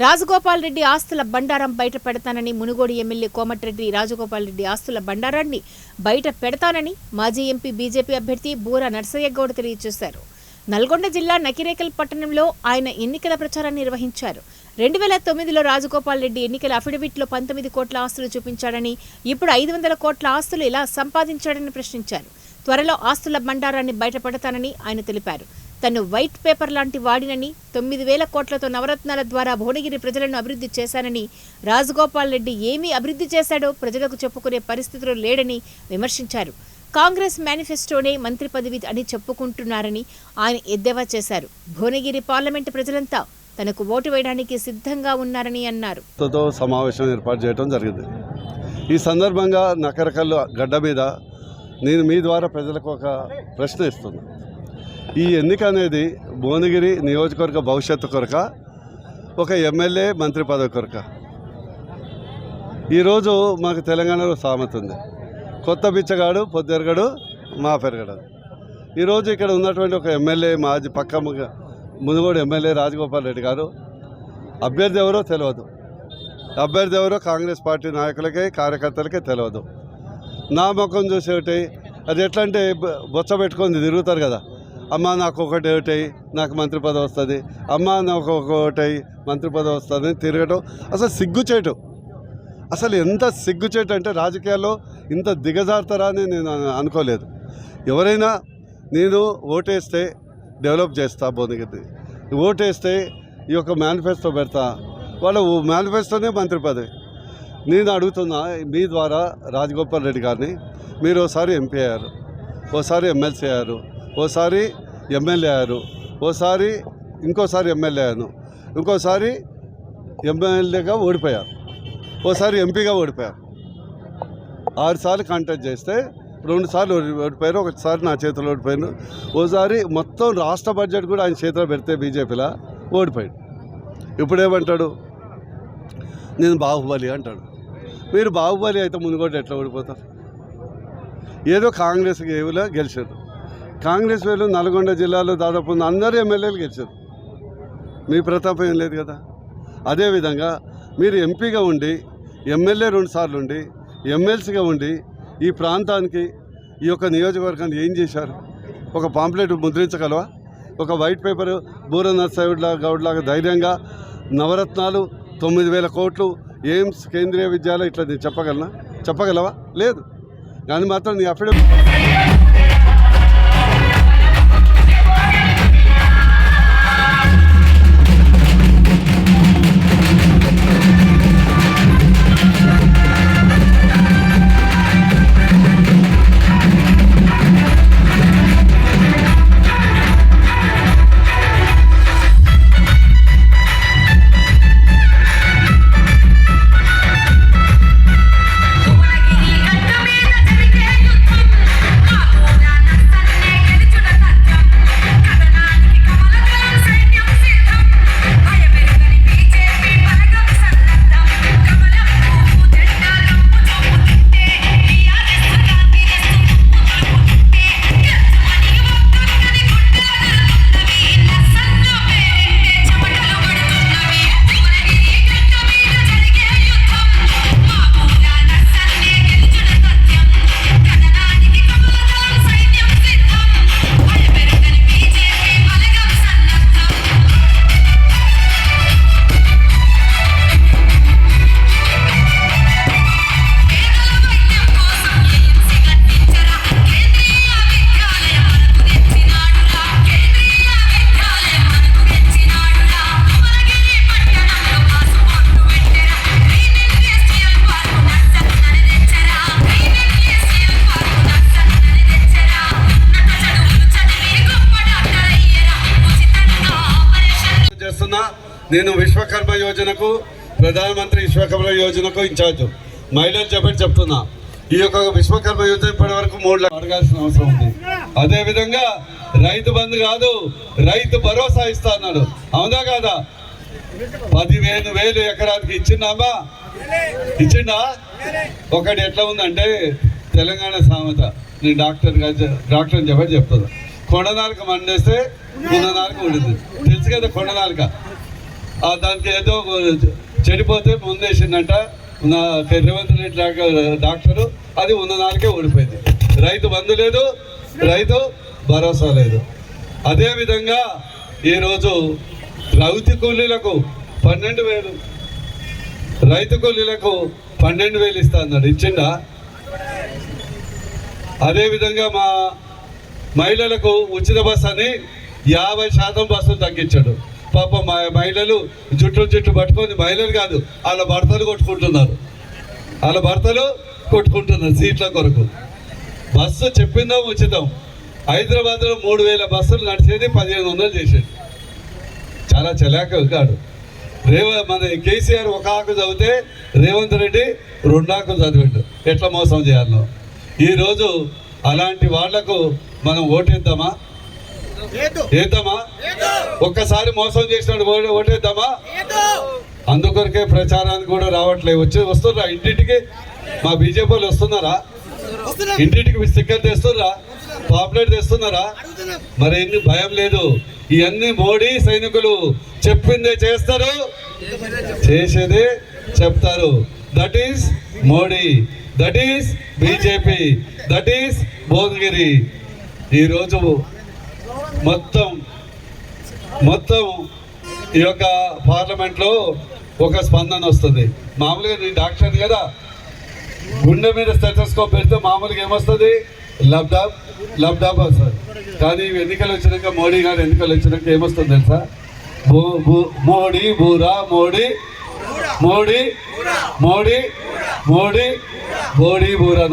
రాజగోపాల్ రెడ్డి ఆస్తుల బండారం బయట పెడతానని మునుగోడు ఎమ్మెల్యే కోమటిరెడ్డి రాజగోపాల్ రెడ్డి ఆస్తుల బండారాన్ని బయట పెడతానని మాజీ ఎంపీ బీజేపీ అభ్యర్థి బూర నర్సయ్య గౌడ్ తెలియజేశారు. నల్గొండ జిల్లా నకిరేకల్ పట్టణంలో ఆయన ఎన్నికల ప్రచారాన్ని నిర్వహించారు. 2009లో రాజగోపాల్ రెడ్డి ఎన్నికల అఫిడవిట్లో 19 కోట్ల ఆస్తులు చూపించాడని, ఇప్పుడు 500 కోట్ల ఆస్తులు ఎలా సంపాదించాడని ప్రశ్నించారు. త్వరలో ఆస్తుల బండారాన్ని బయటపెడతానని ఆయన తెలిపారు. తను వైట్ పేపర్ లాంటి వాడినని, 9,000 కోట్లతో నవరత్నాల ద్వారా భువనగిరి ప్రజలను అభివృద్ధి చేశానని, రాజగోపాల్ రెడ్డి ఏమీ అభివృద్ధి చేశాడో ప్రజలకు చెప్పుకునే పరిస్థితులు లేడని విమర్శించారు. కాంగ్రెస్ మేనిఫెస్టోనే మంత్రి పదవి అని చెప్పుకుంటున్నారని ఆయన ఎద్దేవా చేశారు. భువనగిరి పార్లమెంటు ప్రజలంతా తనకు ఓటు వేయడానికి సిద్ధంగా ఉన్నారని అన్నారు. సమావేశం ఏర్పాటు చేయడం జరిగింది. ఈ సందర్భంగా నకరకల్లు గడ్డ మీద నేను మీ ద్వారా ప్రజలకు ఒక ప్రశ్న ఇస్తున్నా. ఈ ఎన్నిక అనేది భువనగిరి నియోజకవర్గ భవిష్యత్తు కొరక, ఒక ఎమ్మెల్యే మంత్రి పదవి కొరక? ఈరోజు మాకు తెలంగాణలో సామెత ఉంది, కొత్త బిచ్చగాడు పొద్దెరగడు మా పెరగడు. ఈరోజు ఇక్కడ ఉన్నటువంటి ఒక ఎమ్మెల్యే, మాజీ పక్క మునుగోడు ఎమ్మెల్యే రాజగోపాల్ రెడ్డి గారు అభ్యర్థి ఎవరో తెలియదు. అభ్యర్థి ఎవరో కాంగ్రెస్ పార్టీ నాయకులకే కార్యకర్తలకే తెలియదు. నా ముఖం చూసేటి అది ఎట్లా అంటే బొచ్చ పెట్టుకొని తిరుగుతారు కదా, అమ్మ నాకు ఒకటి ఒకటి నాకు మంత్రి పదవి వస్తుంది, అమ్మ నాకు ఒకటి మంత్రి పదవి వస్తుంది తిరగటం అసలు సిగ్గుచేయటం. అసలు ఎంత సిగ్గుచేయటం అంటే రాజకీయాల్లో ఇంత దిగజారుతారా అని నేను అనుకోలేదు. ఎవరైనా నేను ఓటేస్తే డెవలప్ చేస్తా, భువనగిరి ఓటేస్తే ఈ యొక్క మేనిఫెస్టో పెడతా, వాళ్ళ మేనిఫెస్టోనే మంత్రి పదవి. నేను అడుగుతున్నా మీ ద్వారా రాజగోపాల్ రెడ్డి గారిని, మీరు ఓసారి ఎంపీ అయ్యారు, ఓసారి ఎమ్మెల్సీ అయ్యారు, ఓసారి ఎమ్మెల్యే అయ్యారు, ఓసారి ఇంకోసారి ఎమ్మెల్యే అయ్యాను, ఇంకోసారి ఎమ్మెల్యేగా ఓడిపోయారు, ఓసారి ఎంపీగా ఓడిపోయారు. 6 సార్లు కాంటాక్ట్ చేస్తే 2 సార్లు ఓడిపోయారు, ఒకసారి నా చేతిలో ఓడిపోయాను. ఓసారి మొత్తం రాష్ట్ర బడ్జెట్ కూడా ఆయన చేతిలో పెడితే బీజేపీలో ఓడిపోయాడు. ఇప్పుడేమంటాడు, నేను బాహుబలి అంటాడు. మీరు బాహుబలి అయితే మునుగోడు ఎట్లా ఓడిపోతారు? ఏదో కాంగ్రెస్ ఏవిలో గెలిచారు. కాంగ్రెస్ వేలు నల్గొండ జిల్లాలో దాదాపు అందరూ ఎమ్మెల్యేలు గెలిచారు. మీ ప్రతాపం ఏం లేదు కదా. అదేవిధంగా మీరు ఎంపీగా ఉండి, ఎమ్మెల్యే 2 సార్లు ఉండి, ఎమ్మెల్సీగా ఉండి ఈ ప్రాంతానికి, ఈ యొక్క నియోజకవర్గాన్ని ఏం చేశారు? ఒక పాంప్లెట్ ముద్రించగలవా? ఒక వైట్ పేపర్ బూర నర్సయ్య గౌడ్ లాగా ధైర్యంగా నవరత్నాలు 9,000 కోట్లు ఎయిమ్స్ కేంద్రీయ విద్యాలయం ఇట్లా నేను చెప్పగలవా? లేదు. కానీ మాత్రం నీ అఫిడవిట్ నేను విశ్వకర్మ యోజనకు, ప్రధానమంత్రి విశ్వకర్మ యోజనకు ఇన్ఛార్జ్ మహిళలు చెప్తున్నా. ఈ యొక్క విశ్వకర్మ యోజన ఇప్పటి వరకు 3 లక్షలు అడగాల్సిన అవసరం ఉంది. అదేవిధంగా రైతు బంధు కాదు, రైతు భరోసా ఇస్తా అన్నాడు. అవునా కాదా? 15,000 ఎకరానికి ఇచ్చిందా? ఒకటి ఎట్లా ఉందంటే తెలంగాణ సామెత, నేను డాక్టర్ అని చెప్తాను, కొండనాలుక మండేస్తే కొండనాలుక ఉండింది. తెలుసు కదా కొండనాలుక. దానికి ఏదో చెడిపోతే ముందేసిందంట నా రేవంత్ రెడ్డి డాక్టరు, అది ఉన్న నాలుగే ఓడిపోయింది. రైతు బంధు లేదు, రైతు భరోసా లేదు. అదేవిధంగా ఈరోజు రైతు కూలీలకు 12,000, రైతు కూలీలకు 12,000 ఇస్తా అన్నాడు, ఇచ్చిండా? అదేవిధంగా మా మహిళలకు ఉచిత బస్సు అని 50% బస్సులు తగ్గించాడు. పాప మా మహిళలు జుట్టు పట్టుకొని, మహిళలు కాదు వాళ్ళ భర్తలు కొట్టుకుంటున్నారు, సీట్ల కొరకు. బస్సు చెప్పిందాం ఉచితం. హైదరాబాద్లో 3,000 బస్సులు నడిచేది 1,500 చేసేది. చాలా చలాక కాడు. మన కేసీఆర్ ఒక ఆకు చదివితే రేవంత్ రెడ్డి 2 ఆకులు చదివాడు. ఎట్లా మోసం చేయాలో. ఈరోజు అలాంటి వాళ్లకు మనం ఓటేద్దామా? ఒక్కసారి మోసం చేసినాడు ఓటేద్దామా? అందుకొరకే ప్రచారానికి కూడా రావట్లేదు. వస్తున్నారా ఇంటింటికి? మా బీజేపీ వాళ్ళు వస్తున్నారా? ఇంటింటికి స్టిక్కర్ తెస్తున్నారా? పాపులేట్ తెస్తున్నారా? మరి ఎన్ని భయం లేదు. ఇవన్నీ మోడీ సైనికులు చెప్పిందే చేస్తారు, చేసేదే చెప్తారు. That is Modi, that is BJP, that is Bhuvanagiri. ఈరోజు మొత్తం ఈ యొక్క పార్లమెంట్లో ఒక స్పందన వస్తుంది. మామూలుగా నేను డాక్టర్ కదా, గుండె మీద స్టెథోస్కోప్ పెడితే మామూలుగా ఏమొస్తుంది? లబ్డాబ్ వస్తుంది. కానీ ఎన్నికలు వచ్చినాక, మోడీ గారు ఎన్నికలు వచ్చినాక ఏమొస్తుంది తెలుసా? మోడీ బూరా, మోడీ మోడీ మోడీ మోడీ మోడీ బూరా.